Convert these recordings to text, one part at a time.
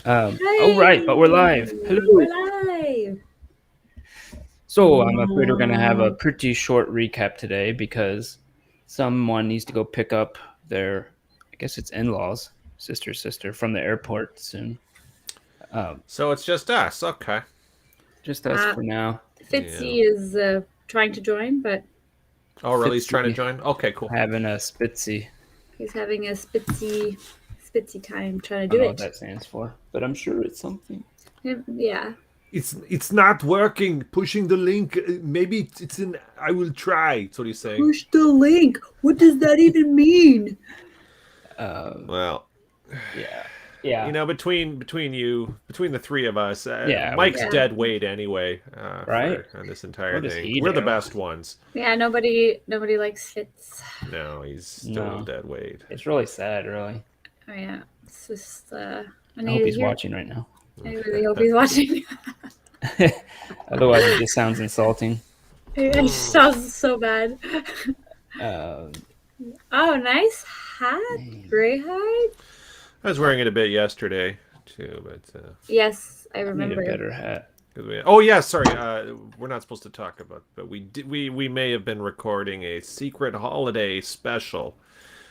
Oh, right, but we're live. We're Hello. live. So I'm afraid we're going to have a pretty short recap today because someone needs to go pick up their, I guess it's in-laws, sister, from the airport soon. So it's just us. Okay. Just us for now. Fitzy is trying to join, but Oh, really? He's Fitzy. trying to join? Okay, cool. Having a spitzy. he's having a spitzy time trying I to do don't know it. what that stands for, but I'm sure it's something. Yeah. It's not working. Pushing the link. Maybe it's in. I will try. That's what he's saying. Push the link. What does that even mean? Well, Yeah. you know, between the three of us, Yeah, Mike's yeah. dead weight anyway. Right? On this entire What does thing, he we're the do? best ones. Yeah, nobody likes Fitz. No, he's still No. dead weight. It's really sad, really. Oh yeah. It's just I hope he's watching right now. I really hope he's watching. Otherwise, it just sounds insulting. It sounds so bad. Uh, Oh, nice hat. Gray hide. I was wearing it a bit yesterday too, but Yes, I I need a remember. better hat. oh yeah, sorry. We're not supposed to talk about, but we may have been recording a secret holiday special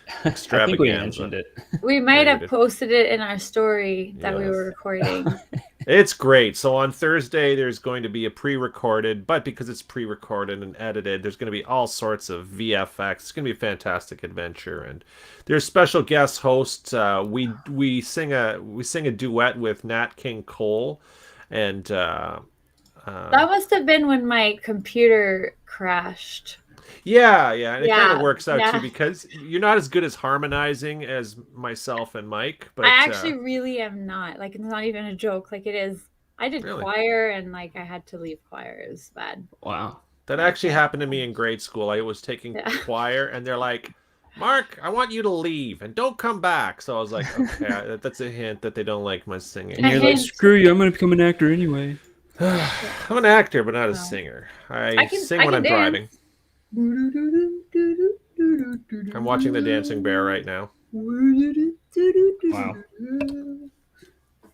I think we extravaganza. mentioned it. We might Yeah, have we did. posted it in our story that we Yes. were recording. It's great. So on Thursday, there's going to be a pre-recorded, but because it's pre-recorded and edited, there's going to be all sorts of VFX. It's going to be a fantastic adventure, and there's special guest hosts. We sing a duet with Nat King Cole, and That must have been when my computer crashed. yeah, and it kind Yeah, of works out yeah. too because you're not as good as harmonizing as myself and Mike. But I actually really am not. Like, it's not even a joke. Like, it is. I did Really? choir and, like, I had to leave choir. It was bad. Wow. that actually happened to me in grade school. I was taking Yeah. choir, and they're like, "Mark, I want you to leave and don't come back." So I was like, "Okay, that's a hint that they don't like my singing." And you're like, screw you, I'm going to become an actor anyway. I'm an actor, but not a singer. I sing when I'm driving. I'm watching The Dancing Bear right now. Wow.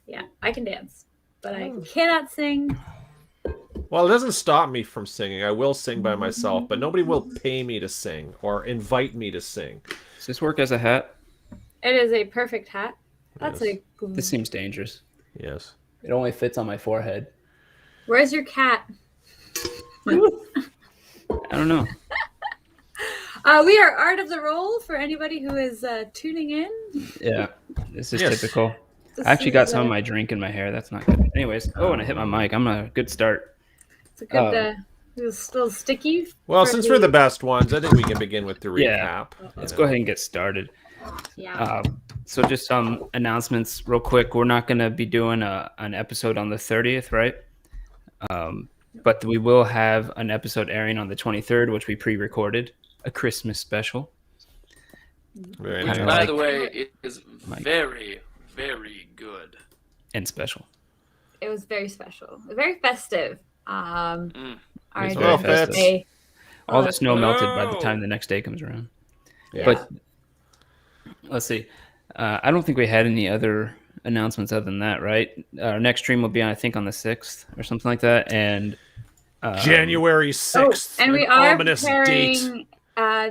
Yeah, I can dance, but I cannot sing. Well, it doesn't stop me from singing. I will sing by myself, but nobody will pay me to sing or invite me to sing. Does this work as a hat? It is a perfect hat. That's Yes. This seems dangerous. Yes. It only fits on my forehead. Where's your cat? I don't know. We are Art of the Roll for anybody who is tuning in. Yeah, this is Yes. typical. This I actually got is, some of my drink in my hair. That's not good. Anyways, and I hit my mic. I'm a good start. It's a good. It was still sticky. Well, for since we're the best ones, I think we can begin with the Yeah. recap. Let's go ahead and get started. Yeah. So just some announcements real quick. We're not going to be doing an episode on the 30th, right? But we will have an episode airing on the 23rd, which we pre-recorded, a Christmas special. Very Which nice. I By the way, it is very, very good. And special. It was very special, very festive. Our It's very next day. All the snow melted by the time the next day comes around. Yeah. But let's see. I don't think we had any other announcements other than that, right? Our next stream will be, I think, on the 6th or something like that. And January 6th. and we an are ominous date. preparing.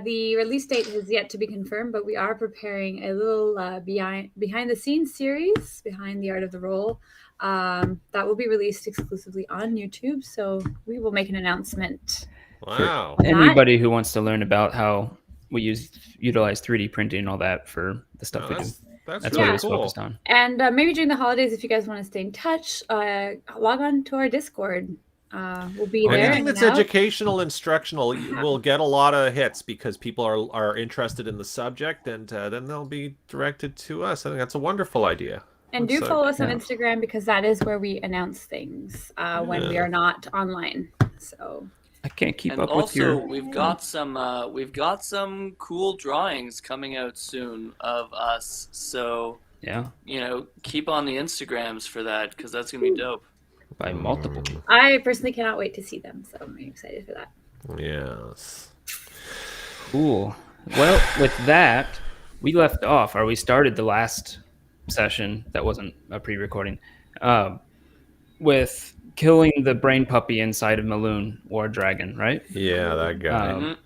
The release date has yet to be confirmed, but we are preparing a little behind the scenes series behind the Art of the Roll that will be released exclusively on YouTube. So we will make an announcement. Wow. anybody who wants to learn about how we utilize 3D printing and all that for the stuff we do. That's That's really what it's cool. focused on. And maybe during the holidays, if you guys want to stay in touch, log on to our Discord. We'll be there. Anything that's hanging out. educational, instructional will get a lot of hits because people are interested in the subject, and then they'll be directed to us. I think that's a wonderful idea. And do Let's, follow us on yeah. Instagram because that is where we announce things when we Yeah. are not online. So I can't keep And up with also, your. we've got some cool drawings coming out soon of us. So Yeah, keep on the Instagrams for that because that's gonna be dope. by multiple. I personally cannot wait to see them. So I'm very excited for that. Yes. Cool. Well, with that, we left off, or we started the last session that wasn't a pre-recording, with killing the brain puppy inside of Maloon War Dragon, right? Yeah, that guy.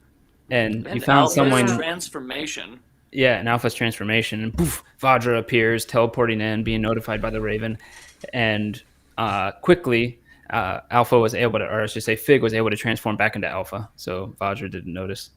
And you And found Alpha's someone. transformation. Yeah, an Alpha's transformation, and poof, Vajra appears, teleporting in, being notified by the Raven, and quickly, Alpha was able to, or I should say, Fig was able to transform back into Alpha, so Vajra didn't notice.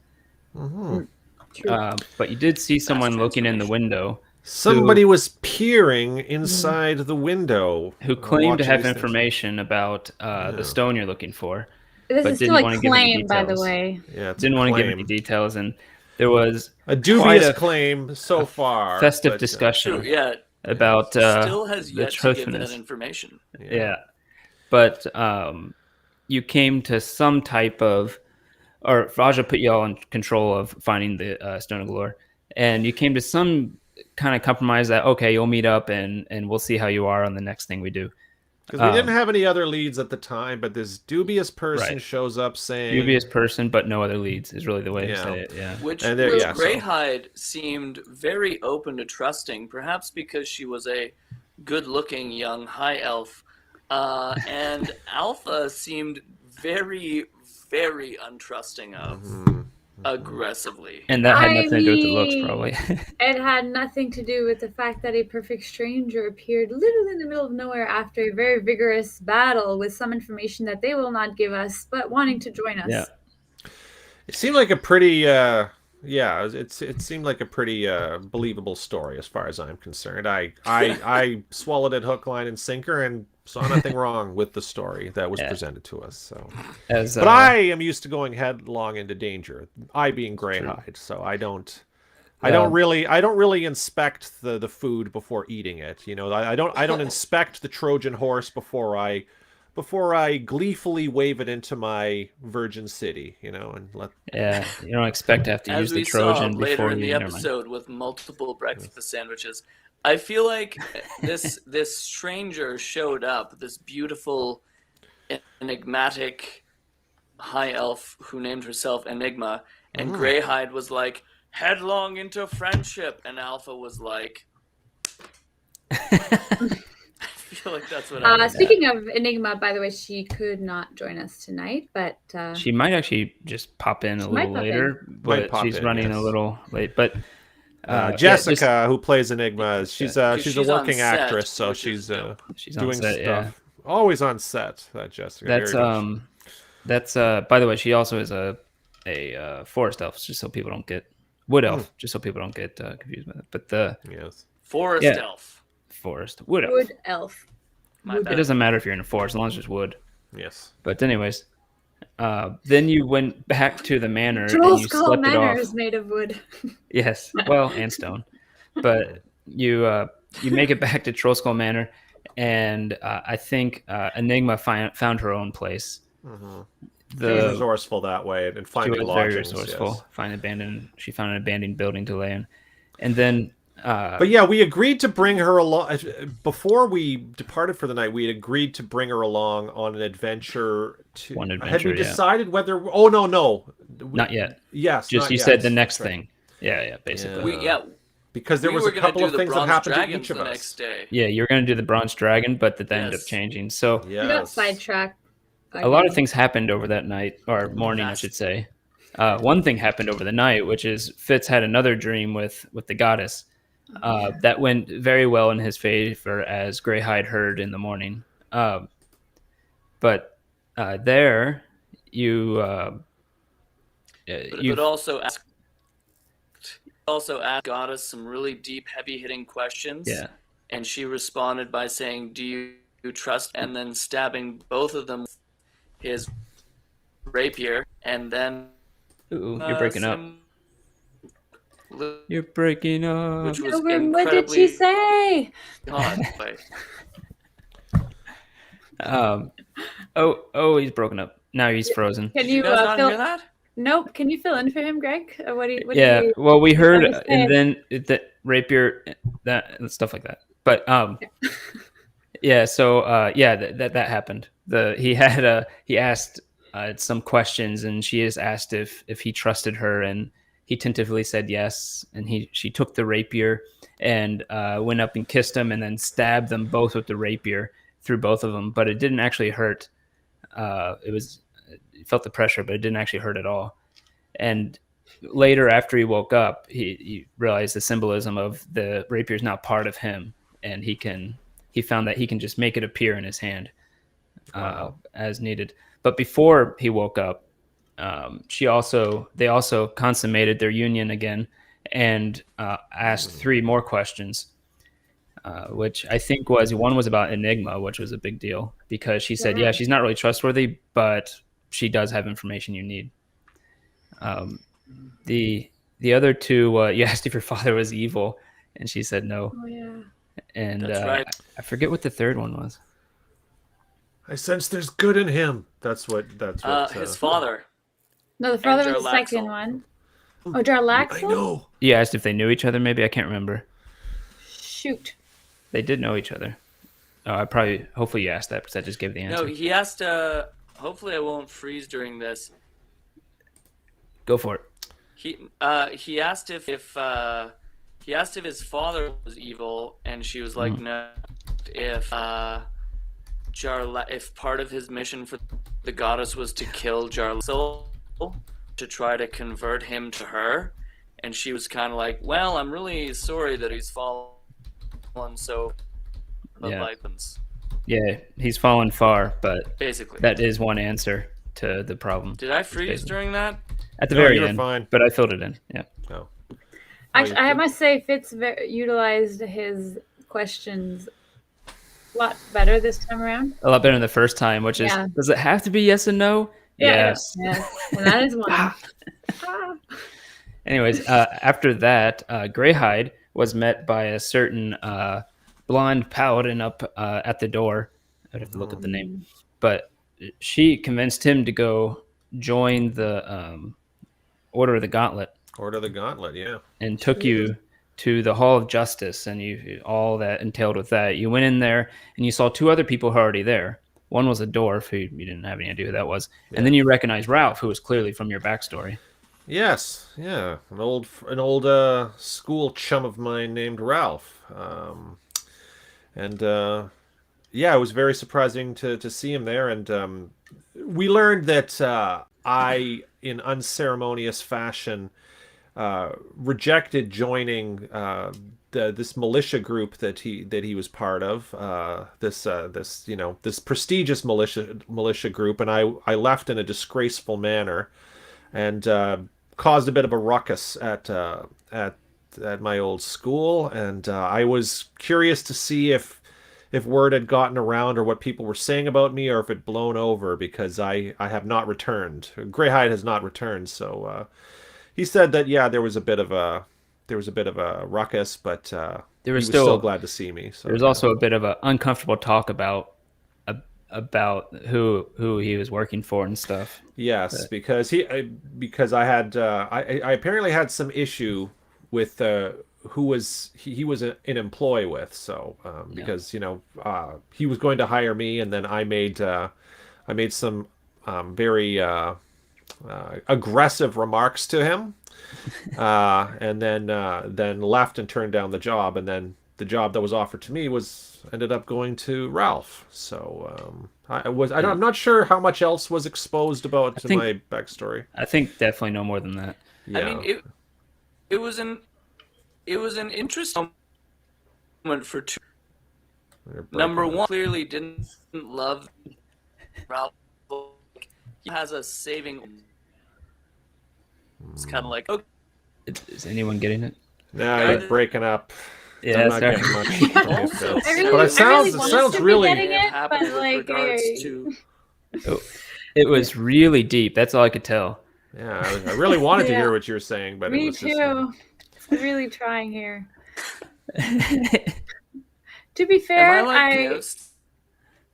But you did see someone looking in the window. Somebody was peering inside the window. Who claimed to watching have these things. information about the stone you're looking for. This but is still didn't a want to give any claim, by the details. way. Yeah, it's Didn't a want to give claim. any details, and there was A dubious quite a claim so far. festive but, discussion True, yeah. about Still has the yet to give that truthfulness. information. Yeah. But you came to some type of, or Vajra put you all in control of finding the Stone of Galore, and you came to some kind of compromise that, okay, you'll meet up and we'll see how you are on the next thing we do. Because we didn't have any other leads at the time, but this dubious person Right. shows up saying... Dubious person, but no other leads is really the way to Yeah. say it, yeah. Which And there- yeah, so- Greyhide seemed very open to trusting, perhaps because she was a good-looking young high elf, and Alpha seemed very, very untrusting of aggressively. And that had I nothing to do with the looks, mean- probably. It had nothing to do with the fact that a perfect stranger appeared literally in the middle of nowhere after a very vigorous battle with some information that they will not give us, but wanting to join us. Yeah. It seemed like a pretty... it seemed like a pretty believable story as far as I'm concerned. I swallowed it hook, line, and sinker and saw nothing wrong with the story that was presented to us. So, but I am used to going headlong into danger. I being Greyhide, so I don't really inspect the food before eating it. You know, I don't inspect the Trojan horse before I gleefully wave it into my virgin city, you know, and let... Yeah, you don't expect to have to As use we the Trojan saw later before in the you... never mind. episode with multiple breakfast sandwiches, I feel like this stranger showed up, this beautiful, enigmatic high elf who named herself Enigma, and Greyhide was like, headlong into friendship, and Alpha was like... I feel like that's what I Speaking of Enigma, by the way, she could not join us tonight, but She might actually just pop in a little pop later, Might but pop she's in, running yes. a little late. But Jessica, who plays Enigma, she's a she's working on set, actress, so which is she's dope. she's on doing set, stuff. yeah. Always on set. That Jessica. That's Very good. that's by the way, she also is a forest elf, just so people don't get wood elf, just so people don't get confused with it. But the Yes. Forest Yeah. elf. forest wood elf. wood elf. My It bad. doesn't matter if you're in a forest, as long as it's wood. Yes. But anyways, then you went back to the manor and you Trollskull slept it Manor off. is made of wood. Yes, well, and stone. But you make it back to Trollskull Manor, and I think Enigma found her own place. She was resourceful that way and She finding was very lodgings. resourceful. Yes. She found an abandoned building to lay in, and then. But yeah, we agreed to bring her along before we departed for the night. We had agreed to bring her along on an adventure. One Had adventure, we yeah. decided whether? Oh no. Not yet. Yes. Just not you yet. said the next That's right. thing. Yeah, basically. Because there we was were a gonna couple do of the things that Bronze happened to Dragons each of the us. next day. Yeah, you were going to do the Bronze Dragon, but that ended up Yes. changing. So We got Yes. sidetracked. a lot of things happened over that night, or morning, I Yes. should say. One thing happened over the night, which is Fitz had another dream with the goddess. That went very well in his favor, as Greyhide heard in the morning. But there, But also asked Goddess some really deep, heavy-hitting questions. yeah, And she responded by saying, "Do you trust?" And then stabbing both of them with his rapier, and then ooh, you're breaking up. up. You're breaking up. Which was Over, what did she incredibly say? God. Wait. Oh, he's broken up. Now he's frozen. Can Did you you guys not fill? hear that? Nope. Can you fill in for him, Greg? What do you? Yeah, do you... well, we heard, What did he and say? then the rapier, that and stuff like that. But yeah. So that happened. He asked some questions, and she has asked if he trusted her, and he tentatively said yes, and she took the rapier and went up and kissed him, and then stabbed them both with the rapier through both of them. But it didn't actually hurt. He felt the pressure, but it didn't actually hurt at all. And later, after he woke up, he realized the symbolism of the rapier is now part of him, and he found that he can just make it appear in his hand as needed. But before he woke up, they also consummated their union again and asked 3 more questions, which I think one was about Enigma, which was a big deal because she said, yeah, she's not really trustworthy, but she does have information you need. The other 2, you asked if your father was evil, and she said no. Oh yeah. And That's right. I forget what the third one was. I sense there's good in him. That's what. His father. No, the father was the Jarlaxle. second one. Oh, Jarlaxle? I know. You asked if they knew each other, maybe? I can't remember. Shoot. They did know each other. Hopefully you asked that because I just gave the answer. No, he asked. Hopefully, I won't freeze during this. Go for it. He asked if his father was evil, and she was like, no. If part of his mission for the goddess was to kill Jarlaxle, to try to convert him to her, and she was kind of like, well, I'm really sorry that he's fallen so license. Yeah, he's fallen far, but Basically, that is one answer to the problem. Did I freeze during that? At the No, very you were end, fine. but I filled it in. Yeah. No. Actually, I must say Fitz utilized his questions a lot better this time around. A lot better than the first time, which is, does it have to be yes and no? Yes. Yes. And that is one. Anyways, after that, Greyhide was met by a certain blonde paladin up at the door. I'd have to look up the name. But she convinced him to go join the Order of the Gauntlet. Order of the Gauntlet, yeah. And took you to the Hall of Justice, and all that entailed with that. You went in there, and you saw 2 other people who were already there. One was a dwarf, who you didn't have any idea who that was. Yeah. And then you recognized Ralph, who was clearly from your backstory. Yes, yeah. An old school chum of mine named Ralph. It was very surprising to see him there. And we learned that I, in unceremonious fashion, rejected joining this militia group that he was part of, this prestigious militia group, and I left in a disgraceful manner, and caused a bit of a ruckus at my old school, and I was curious to see if word had gotten around or what people were saying about me, or if it blown over, because I have not returned. Greyhide has not returned, so he said that there was a bit of a ruckus, but he was still glad to see me. So there was also a bit of an uncomfortable talk about who he was working for and stuff. Yes, because I apparently had some issue with who he was in employ with. So because he was going to hire me, and then I made some very aggressive remarks to him, and then left and turned down the job, and then the job that was offered to me ended up going to Ralph. So I'm not sure how much else was exposed about my backstory. I think definitely no more than that. Yeah. I mean, it was an interesting moment for 2. Number 1, clearly didn't love Ralph. He has a saving. It's kind of like, okay. Is anyone getting it? No, you're breaking up. Yeah, I'm not sorry. getting much. But it sounds really. It was really deep. That's all I could tell. Yeah, I really wanted to hear what you were saying, but me it was too. Just, I'm really trying here. To be fair,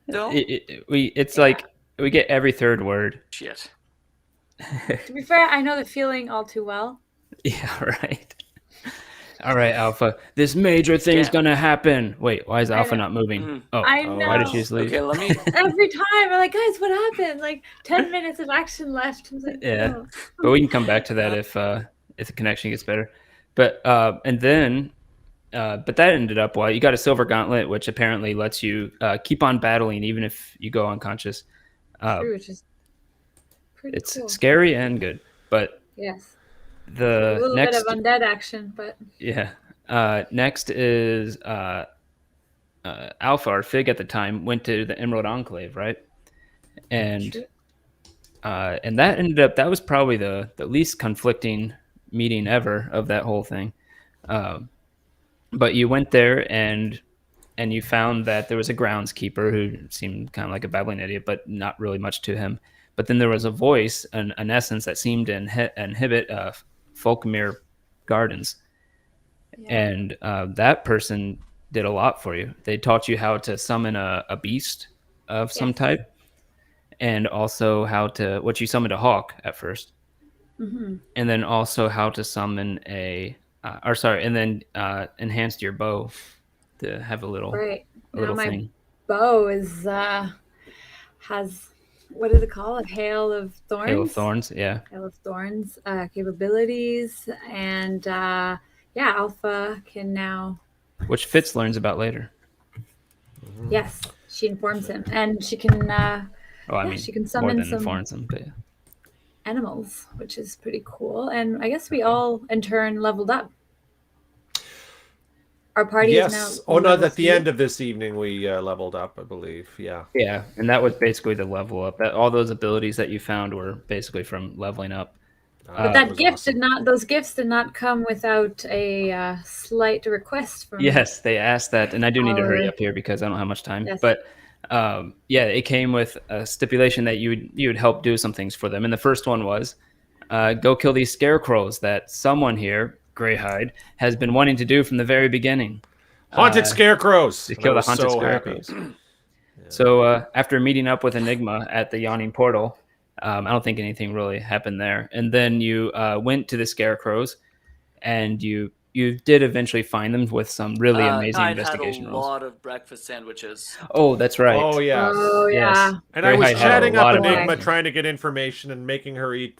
it's like we get every third word. Shit. To be fair, I know the feeling all too well. Yeah, right. All right, Alpha. This major thing's gonna happen. Wait, why is Alpha not moving? Mm-hmm. Oh, I know. Why did she just leave? Okay, let me. Every time I'm like, guys, what happened? Like 10 minutes of action left. I was like, Yeah, oh. but we can come back to that if the connection gets better. But and then but that ended up well. You got a silver gauntlet, which apparently lets you keep on battling even if you go unconscious. True, which is pretty It's cool. scary and good. But Yes. A the little next bit of undead action, but next is Alpha or Fig at the time went to the Emerald Enclave, right? And True. and that ended up that was probably the least conflicting meeting ever of that whole thing. But you went there and you found that there was a groundskeeper who seemed kind of like a babbling idiot, but not really much to him. But then there was a voice, an essence that seemed to inhibit Folkmere Gardens, and that person did a lot for you. They taught you how to summon a beast of some type, and also what you summoned a hawk at first, and then also how to summon and then enhanced your bow to have a little my thing. bow is has what is it called? Hail of Thorns. Hail of Thorns, yeah. Hail of Thorns capabilities, and Alpha can now. Which Fitz learns about later. Yes, she informs him, and she can. She can summon more than some informs him, but animals, which is pretty cool. And I guess we all in turn leveled up. Our party is now. Oh no! At the end of this evening, we leveled up, I believe. Yeah. Yeah, and that was basically the level up. All those abilities that you found were basically from leveling up. But that gift awesome. Those gifts did not come without a slight request from. Yes, they asked that, and I do need to hurry up here because I don't have much time. Yes. But it came with a stipulation that you would help do some things for them, and the first one was go kill these scarecrows that someone here, Greyhide, has been wanting to do from the very beginning. Haunted scarecrows. To kill the haunted scarecrows. So after meeting up with Enigma at the Yawning Portal, I don't think anything really happened there. And then you went to the scarecrows, and you did eventually find them with some really amazing investigation rolls. I had a lot of breakfast sandwiches. Oh, that's right. Oh, yes. Oh, yeah. Yes. And I was chatting up Enigma, trying to get information and making her eat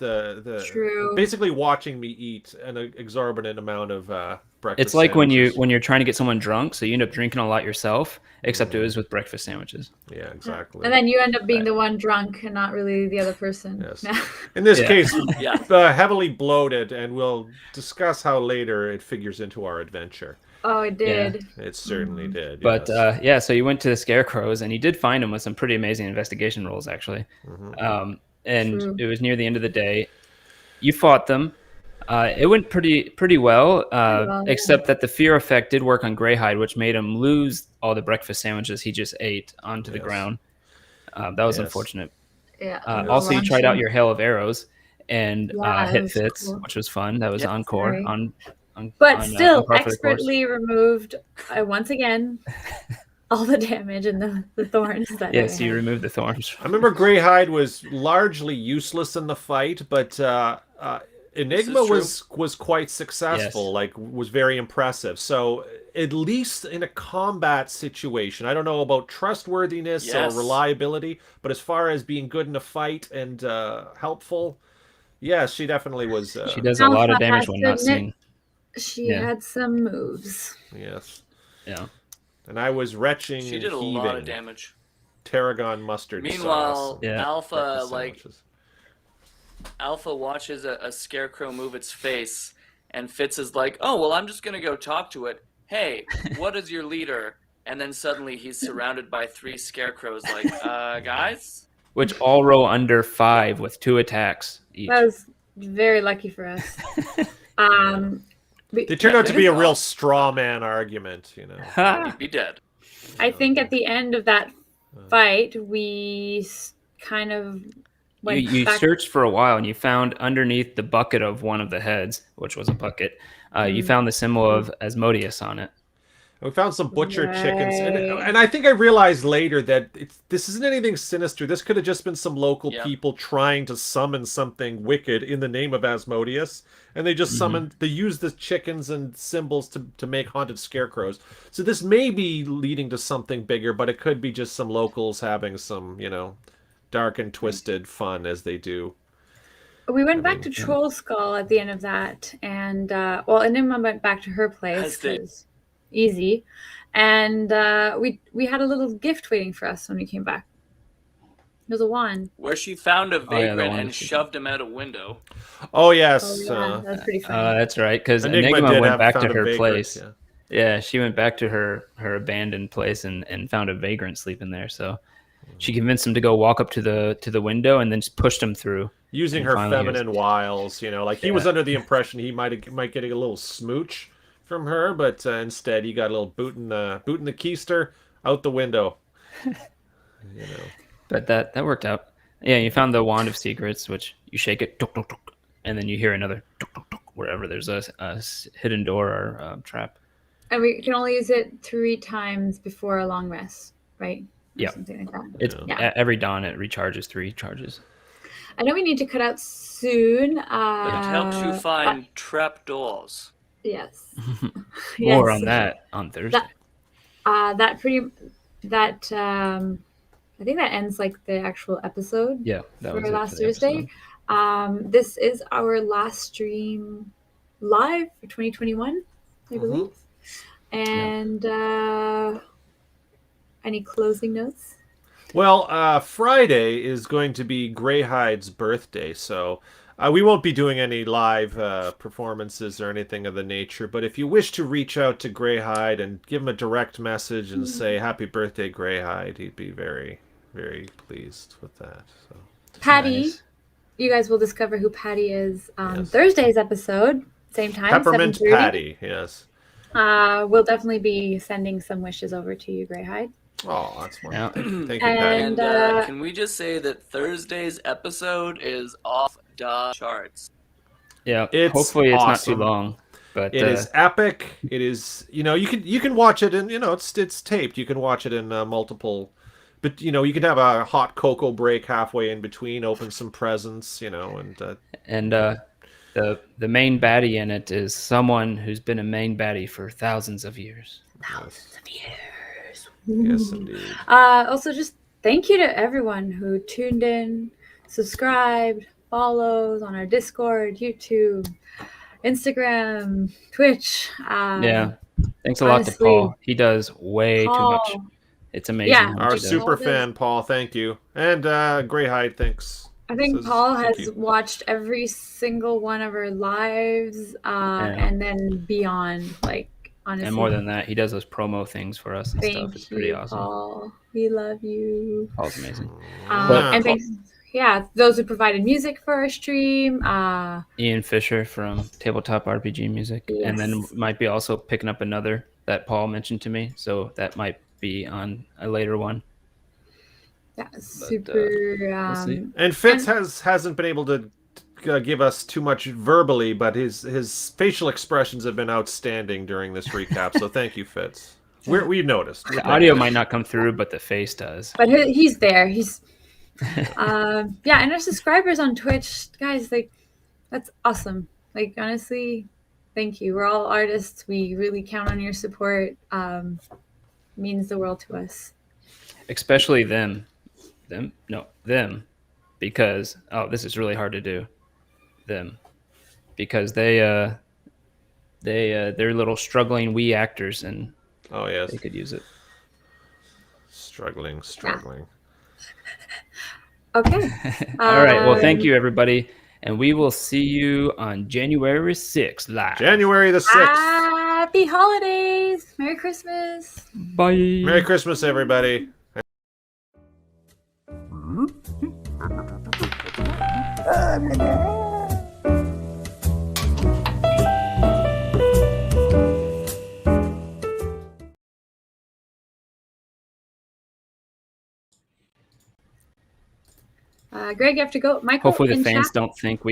basically watching me eat an exorbitant amount of breakfast It's like sandwiches. when you're trying to get someone drunk, so you end up drinking a lot yourself, except it was with breakfast sandwiches. Yeah, exactly. And then you end up being the one drunk and not really the other person. Yes. In this case, heavily bloated, and we'll discuss how later it figures into our adventure. Oh, it did. Yeah, it certainly did. But so you went to the scarecrows, and you did find them with some pretty amazing investigation rolls, actually. And it was near the end of the day. You fought them. It went pretty well, except that the fear effect did work on Greyhide, which made him lose all the breakfast sandwiches he just ate onto the ground. That was unfortunate. Yeah. Also, you tried out your hail of arrows and hit Fitz, which was fun. That was encore. Still expertly removed once again all the damage and the thorns. Yes, you removed the thorns. I remember Greyhide was largely useless in the fight, but Enigma was quite successful, was very impressive. So at least in a combat situation, I don't know about trustworthiness or reliability, but as far as being good in a fight and helpful, yes, she definitely was. She does a lot of damage when not seen. She had some moves. Yes. Yeah. And I was retching. She did a lot of damage. Tarragon mustard Meanwhile, sauce. Alpha watches a scarecrow move its face, and Fitz is like, "Oh, well, I'm just gonna go talk to it. Hey, what is your leader?" And then suddenly he's surrounded by 3 scarecrows. Like, guys, which all roll under 5 with 2 attacks each. That was very lucky for us. They turned out to be a real straw man argument, you know. He'd be dead. I think at the end of that fight, we kind of went you searched for a while, and you found underneath the bucket of one of the heads, which was a bucket, you found the symbol of Asmodeus on it. We found some butchered chickens, and I think I realized later that this isn't anything sinister. This could have just been some local people trying to summon something wicked in the name of Asmodeus, and they just summoned. They used the chickens and symbols to make haunted scarecrows. So this may be leading to something bigger, but it could be just some locals having some, dark and twisted fun as they do. We went back to Trollskull at the end of that, and Enigma went back to her place because easy, and we had a little gift waiting for us when we came back. It was a wand where she found a vagrant and is shoved him out a window. Oh yes, that's pretty funny. that's right. Because Enigma Enigma did went have back found to a her vagrant, place. yeah. Yeah, she went back to her abandoned place and found a vagrant sleeping there. So she convinced him to go walk up to the window and then just pushed him through. Using And her finally feminine wiles, like he was under the impression he might get a little smooch from her, but instead he got a little boot in the keister out the window. But that worked out. Yeah, you found the wand of secrets, which you shake it, tuk, tuk, tuk, and then you hear another tuk, tuk, tuk, wherever there's a hidden door or trap. And we can only use it 3 times before a long rest, right? Yeah. Something like that. It's every dawn it recharges 3 charges. I know we need to cut out soon. It helps you find trapdoors. Yes. More on that on Thursday. I think that ends like the actual episode. Yeah, that was for last it for the Thursday. This is our last stream live for 2021, I believe. And any closing notes? Well, Friday is going to be Greyhide's birthday, so we won't be doing any live performances or anything of the nature. But if you wish to reach out to Greyhide and give him a direct message and say "Happy Birthday, Greyhide," he'd be very, very pleased with that. So, Patty, nice. You guys will discover who Patty is on Thursday's episode, same time. Peppermint 7:30. Patty, yes. We'll definitely be sending some wishes over to you, Greyhide. Oh, that's wonderful. Thank you, Patty. And can we just say that Thursday's episode is off the charts? Yeah, It's hopefully it's awesome. not too long. But it is epic. It is, you can watch it in, it's taped. You can watch it in multiple, but you can have a hot cocoa break halfway in between, open some presents, and the main baddie in it is someone who's been a main baddie for thousands of years. Thousands of years. Yes, indeed. Also, just thank you to everyone who tuned in, subscribed, follows on our Discord, YouTube, Instagram, Twitch. Thanks a lot to Paul. He does way too much. It's amazing. Yeah, our super fan, Paul. Thank you. And Greyhide, thanks. I think Paul has watched every single one of our lives, and then beyond, like. Honestly. And more than that, he does those promo things for us and stuff. It's pretty awesome. Paul. We love you. Paul's amazing. And thanks, those who provided music for our stream. Ian Fisher from Tabletop RPG Music. Yes. And then might be also picking up another that Paul mentioned to me. So that might be on a later one. Yeah, super. We'll see. And Fitz hasn't been able to give us too much verbally, but his facial expressions have been outstanding during this recap. So thank you, Fitz. We noticed. The audio might not come through, but the face does. But he's there. He's and our subscribers on Twitch, guys, like that's awesome. Like honestly, thank you. We're all artists. We really count on your support. Means the world to us. Especially them, because this is really hard to do. Them, because they're little struggling wee actors, and they could use it. Struggling. Okay. All right, well, thank you everybody, and we will see you on January 6th live. January the 6th. Happy holidays. Merry Christmas. Bye. Merry Christmas, everybody. Greg, you have to go. Michael, hopefully the fans don't think we